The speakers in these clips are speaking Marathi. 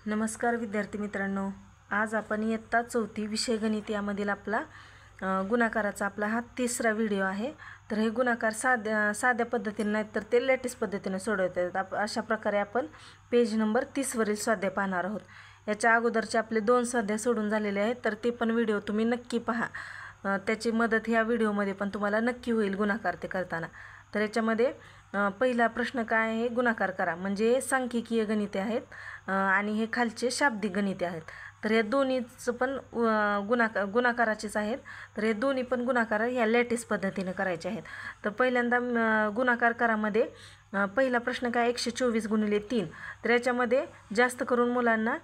नमस्कार विद्यार्थी मित्रांनो, आज आपण इयत्ता 4थी विषय गणित यामधील आपला गुणाकाराचा आपला हा तिसरा व्हिडिओ आहे। तर हे गुणाकार साध्या पद्धतीने नाही तर ते लेटेस्ट पद्धतीने सोडवता येतात। अशा प्रकारे आपण पेज नंबर 30 वरील स्वाध्याय पाहणार आहोत। याच्या अगोदरचे आपले 2 स्वाध्याय सोडून झालेले आहेत, तर ते पण व्हिडिओ तुम्ही नक्की पहा। त्याची मदत ह्या व्हिडिओमध्ये पण तुम्हाला नक्की होईल गुणाकार ते करताना। तर याच्यामध्ये पहिला प्रश्न काय आहे, गुणाकार करा। म्हणजे सांख्यिकीय गणिते आहेत आणि हे खालचे शाब्दिक गणिते आहेत। तर या दोन्हीचं पण गुणाकाराचेच आहेत। तर हे दोन्ही पण गुणाकार ह्या लेटेस्ट पद्धतीने करायचे आहेत। तर पहिल्यांदा गुणाकार करामध्ये पहिला प्रश्न काय, 124 गुणिले 3। तर याच्यामध्ये जास्त करून मुलांना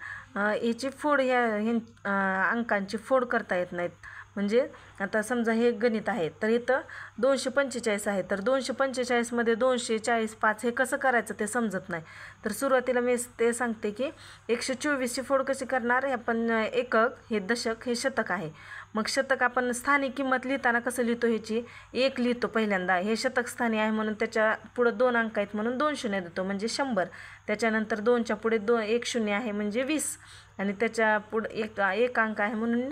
याची फोड अंकांची फोड करता येत नाहीत। म्हणजे आता समजा हे गणित आहे, तर इथं 245 आहे, तर 245 मध्ये 240 5 हे कसं करायचं ते समजत नाही। तर सुरुवातीला मी ते सांगते की 124 ची फोड कशी करणार, आपण एकक, हे दशक, हे शतक आहे। मग शतक आपण स्थानिक किंमत लिहिताना कसं लिहितो, ह्याची 1 लिहितो पहिल्यांदा। हे शतक स्थानी आहे म्हणून त्याच्या पुढे 2 अंक आहेत म्हणून 2 शून्य देतो म्हणजे 100। त्याच्यानंतर 2च्या पुढे 1 शून्य आहे म्हणजे 20 आणि त्याच्या पुढे एक अंक आहे म्हणून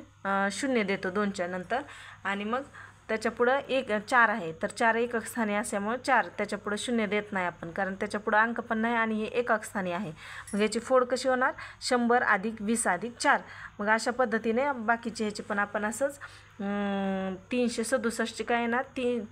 0 देतो 2च्या नंतर। आणि मग त्याच्या पुढं 4 आहे, तर 4 एकक स्थानी असल्यामुळे 4, त्याच्या पुढे 0 देत नाही आपण, कारण त्याच्या पुढे अंक पण नाही आणि हे एकक स्थानी आहे। मग याची फोड कशी होणार, 100 अधिक 20 अधिक 4। मग अशा पद्धतीने बाकीचे ह्याचे पण आपण असंच 367 काय येणार,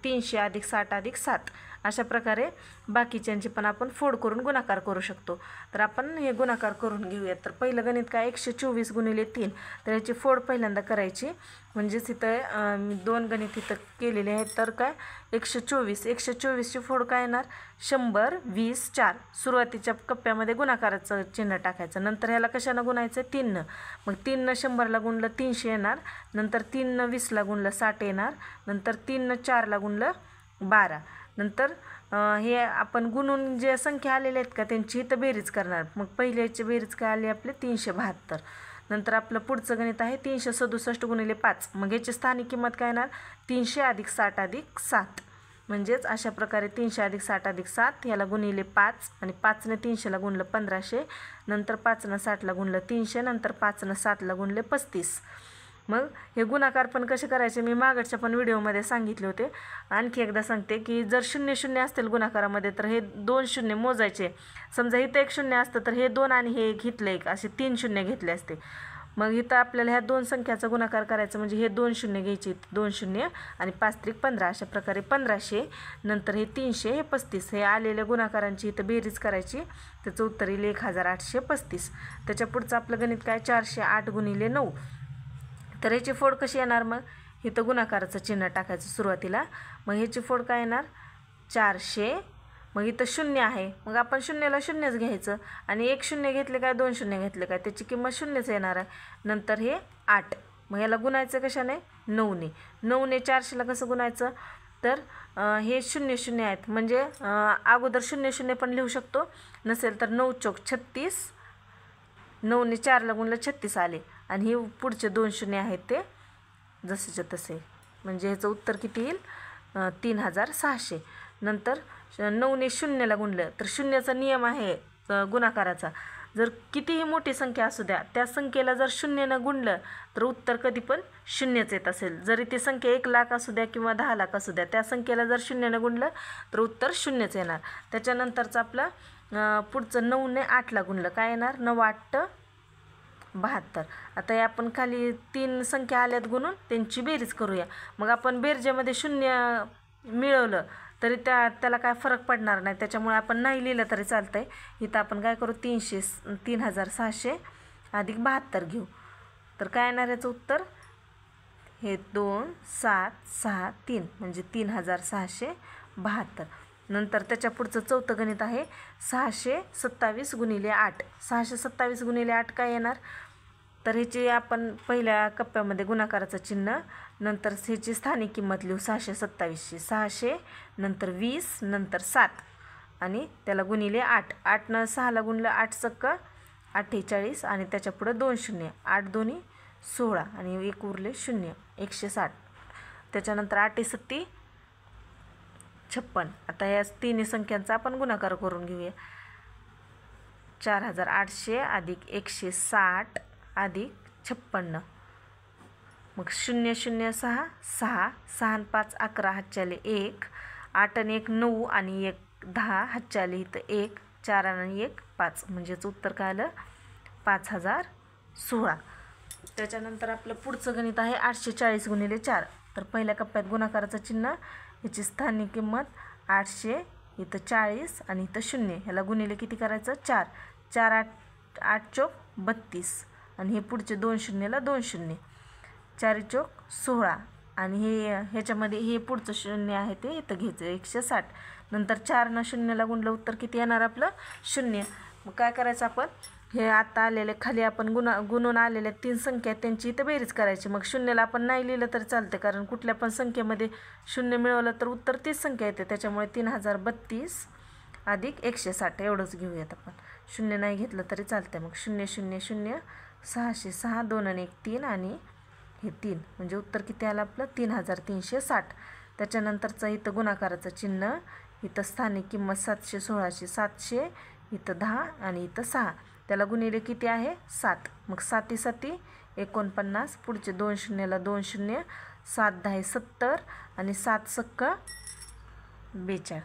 300 अधिक 60 अधिक 7 अशा प्रकारे बाकीच्यांची पण आपण फोड करून गुणाकार करू शकतो। तर आपण हे गुणाकार करून घेऊयात। तर पहिलं गणित काय, 124 गुणिले 3। तर याची फोड पहिल्यांदा करायची। म्हणजेच इथं 2 गणित इथं केलेले आहेत। तर काय 124 ची फोड काय येणार, 100 20 4। सुरुवातीच्या कप्प्यामध्ये गुणाकाराचं चिन्ह टाकायचं, नंतर ह्याला कशानं गुणायचं, 3 न। मग 3 न 100 ला गुणलं 300 येणार, नंतर 3 न 20 ला गुणलं 60 येणार, नंतर 3 न 4 ला गुणलं 12। नंतर हे आपण गुणून जे संख्या आलेल्या आहेत का त्यांची इथं बेरीज करणार। मग पहिल्याची बेरीज काय आली आपले 372। नंतर आपलं पुढचं गणित आहे 367 गुणिले 5। मग याची स्थानिक किंमत काय येणार, 300 अधिक 60 अधिक 7। म्हणजेच अशा प्रकारे 300 अधिक 60 अधिक 7 याला गुणिले 5 आणि 5 ने 300 ला गुणलं 1500, नंतर 5 न 60 ला गुणलं 300, नंतर 5 न 7 ला गुणले 35। मग हे गुणाकार पण कसे करायचे मी मागच्या पण व्हिडिओमध्ये सांगितले होते। आणखी एकदा सांगते की जर 0 0 असतील गुणाकारामध्ये तर हे 2 शून्य मोजायचे। समजा इथं 1 शून्य असतं तर हे 2 आणि हे 1 घेतलं, एक असे 3 शून्य घेतले असते। मग इथं आपल्याला ह्या 2 संख्याचा गुणाकार करायचा म्हणजे हे 2 शून्य घ्यायचे, 2 शून्य आणि 5 त्रिक 15 अशा प्रकारे 1500, नंतर हे 300, हे 35। हे आलेल्या गुणाकारांची इथं बेरीज करायची, त्याचं उत्तर येईल 1835। त्याच्या पुढचं आपलं गणित काय, 408 गुणिले 9। तर ह्याची फोड कशी येणार, मग इथं गुणाकाराचं चिन्ह टाकायचं सुरुवातीला। मग ह्याची फोड काय येणार, 400। मग इथं 0 आहे, मग आपण 0ला 0च घ्यायचं आणि 1 शून्य घेतले काय 2 शून्य घेतले काय त्याची किंमत 0च येणार आहे। नंतर हे 8, मग याला गुणायचं कशाने, 9ने। 9ने 400 ला कसं गुणायचं, तर हे 0 0 आहेत म्हणजे अगोदर 0 0 पण लिहू शकतो, नसेल तर 9 चौक 36, 9ने 4 ला गुणलं 36 आले आणि हे पुढचे 2 शून्य आहेत ते जसेच्या तसे। म्हणजे ह्याचं उत्तर किती येईल, 3600। नंतर 9ने 0 ला गुणलं तर शून्याचा नियम आहे गुणाकाराचा, जर कितीही मोठी संख्या असू द्या त्या संख्येला जर 0 न गुणलं तर उत्तर कधी पण 0च येत असेल। जरी ती संख्या 1 लाख असू द्या किंवा 10 लाख असू द्या, त्या संख्येला जर 0 न गुणलं तर उत्तर 0च येणार। त्याच्यानंतरचं आपलं पुढचं 9 ने 8 ला गुणलं काय येणार, 9 8 72। आता हे आपण खाली 3 संख्या आल्यात गुणून त्यांची बेरीज करूया। मग आपण बेरजेमध्ये 0 मिळवलं तरी त्याला काय फरक पडणार नाही, त्याच्यामुळे आपण नाही लिहिलं तरी चालतंय। इथं आपण काय करू, 3600 अधिक 72 घेऊ। तर काय येणार याचं उत्तर, हे 2 7 6 3 म्हणजे 3672। नंतर त्याच्या पुढचं चौथं गणित आहे 627 गुणिले 8। 627 गुणिले 8 काय येणार, तर ह्याची आपण पहिल्या कप्प्यामध्ये गुणाकाराचं चिन्ह, नंतर ह्याची स्थानिक किंमत लिहू 627 ची, 600 नंतर 20 नंतर 7 आणि त्याला गुणिले 8। 8 न 6 ला गुणलं 8 सक्क 48 आणि त्याच्या पुढे 2 शून्य, 8 दोन्ही 16 आणि 1 उरले 0, 160। त्याच्यानंतर 8 7 56। आता या तिन्ही संख्यांचा आपण गुणाकार करून घेऊया। 4800 अधिक 160 अधिक 56. मग 0 0 6 6 6 आणि 5 11 हातच्याले 1 8 आणि 1 9 आणि 1 10 हातच्याले इथं 1 4 आणि 1 5 म्हणजेच उत्तर काय आलं 5016. त्याच्यानंतर आपलं पुढचं गणित आहे 840 गुणिले 4. तर पहिल्या कप्प्यात गुणाकाराचं चिन्ह, याची स्थानिक किंमत 800, इथं 40 आणि इथं 0. ह्याला गुणिले किती करायचं 4 4 8 8 चौक 32 आणि हे पुढचे 2 शून्यला 2 शून्य 4 चौक 16 आणि हे ह्याच्यामध्ये हे पुढचं शून्य आहे ते इथं घ्यायचं 160. नंतर 4 न शून्याला गुणलं उत्तर किती येणार आपलं 0. मग काय करायचं आपण हे आता आलेले खाली आपण गुणून आलेल्या 3 संख्या आहेत त्यांची इथं बेरीज करायची. मग शून्याला आपण नाही लिहिलं तरी चालते, कारण कुठल्या पण संख्येमध्ये शून्य मिळवलं तर उत्तर तीच संख्या येते. त्याच्यामुळे 3032 अधिक 160 एवढंच घेऊयात आपण. शून्य नाही घेतलं तरी चालते. मग 0 0 0 606 2 आणि 1 3 आणि हे 3 म्हणजे उत्तर किती आलं आपलं 3360. त्याच्यानंतरचं इथं गुणाकाराचं चिन्ह, इथं स्थानिक किंमत 700 1600 700 इथं 10 आणि इथं 6. त्याला गुणिले किती आहे 7. मग 7 7 49 पुढचे 2 शून्याला 2 शून्य 7 10 70 आणि 7 सक्क 42.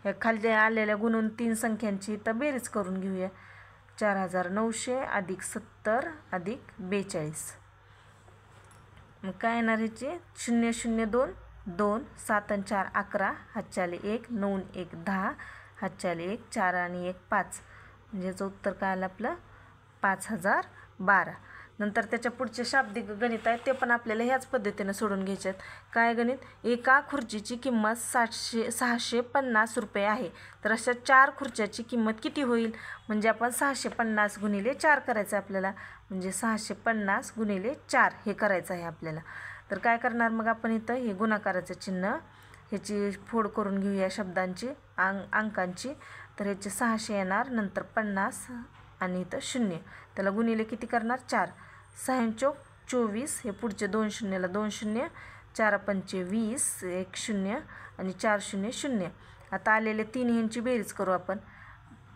ह्या खाली आलेल्या गुणून 3 संख्यांची इथं बेरीज करून घेऊया. 4900 अधिक 70 अधिक 42. मग काय येणार ह्याची 0 0 2 2 7 आणि 4 11 हातच्याले 1 9 1 10 हातच्याले 1 4 आणि 1 5 म्हणजे याचं उत्तर काय आलं आपलं 5012. नंतर त्याच्या पुढचे शाब्दिक गणित आहे ते पण आपल्याला ह्याच पद्धतीने सोडून घ्यायचे आहेत. काय गणित, एका खुर्चीची किंमत 650 रुपये आहे, तर अशा 4 खुर्च्याची किंमत किती होईल. म्हणजे आपण 650 गुणिले 4 करायचं आहे आपल्याला. म्हणजे 650 गुणिले 4 हे करायचं आहे आपल्याला. तर काय करणार मग आपण इथं हे गुणाकाराचं चिन्ह, ह्याची फोड करून घेऊया शब्दांची अंकांची. तर ह्याचे 600 येणार, नंतर 50 आणि इथं 0. त्याला गुणिले किती करणार 4 6 चौक 24 हे पुढचे 2 शून्याला 2 शून्य 4 पंचे 20 1 0 आणि 4 0 0. आता आलेले 3 ह्यांची बेरीज करू आपण.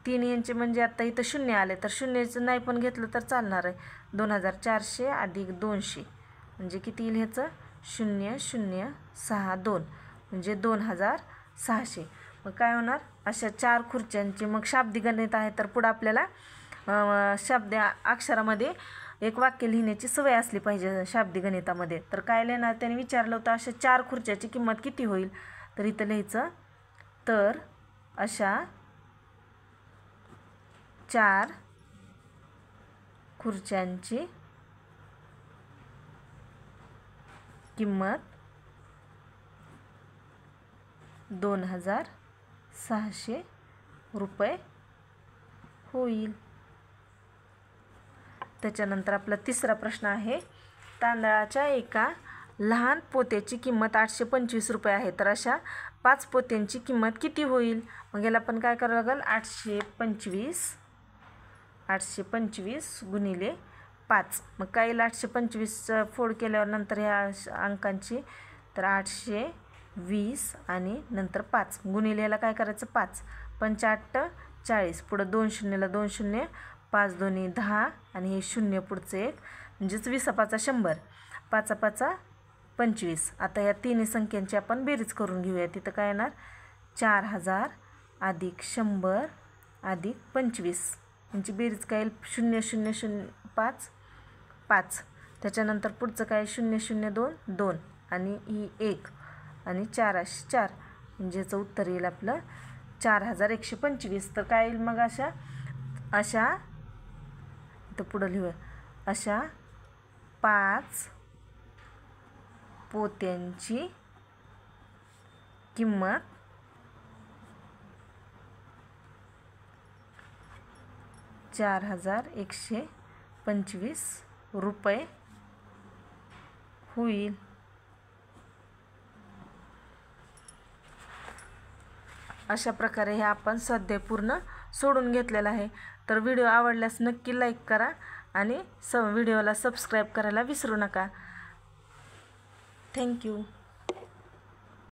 3 ह्यांचे म्हणजे आता इथं 0 आले तर 0चं नाही पण घेतलं तर चालणार आहे. 2400 अधिक 200 म्हणजे किती येईल ह्याचं 0 0 6 2 म्हणजे 2600. मग काय होणार अशा 4 खुर्च्यांची. मग शाब्दिक गणित आहे तर पुढं आपल्याला शब्द अक्षरामध्ये एक वाक्य लिहिण्याची सवय असली पाहिजे शाब्दिक गणितामध्ये. तर काय लिहिणार त्याने विचारलं होतं अशा 4 खुर्च्याची किंमत किती होईल. तर इथं लिहायचं तर अशा 4 खुर्च्यांची किंमत 2600 रुपये होईल. त्याच्यानंतर आपला तिसरा प्रश्न आहे, तांदळाच्या एका लहान पोत्याची किंमत 825 रुपये आहे, तर अशा 5 पोत्यांची किंमत किती होईल. मग याला आपण काय करावं लागेल 825 गुणिले 5. मग काय येईल 825 फोड केल्यावर नंतर ह्या अंकांची तर 820 आणि नंतर 5 गुणिले याला काय करायचं 5 5 8 40 पुढं 2 शून्याला 2 शून्य 5 2 10 आणि हे 0 पुढचं 1 म्हणजेच 20 5 100 5 5 25. आता या तिन्ही संख्यांची आपण बेरीज करून घेऊया. तिथं काय येणार 4000 अधिक 100 अधिक 25 यांची बेरीज काय येईल 0 0 0 5 5. त्याच्यानंतर पुढचं काय 0 0 2 2 आणि ही 1 आणि 4 अशी 4 म्हणजे याचं उत्तर येईल आपलं 4125. तर काय येईल मग अशा इथं पुढं लिहूया अशा 5 पोत्यांची किंमत 4125 रुपये होईल. अशा प्रकारे हे आपण स्वाध्याय पूर्ण सोडून घेतलेला आहे. तर व्हिडिओ आवडल्यास नक्की लाईक करा आणि व्हिडिओला सबस्क्राईब करायला विसरू नका. थँक्यू.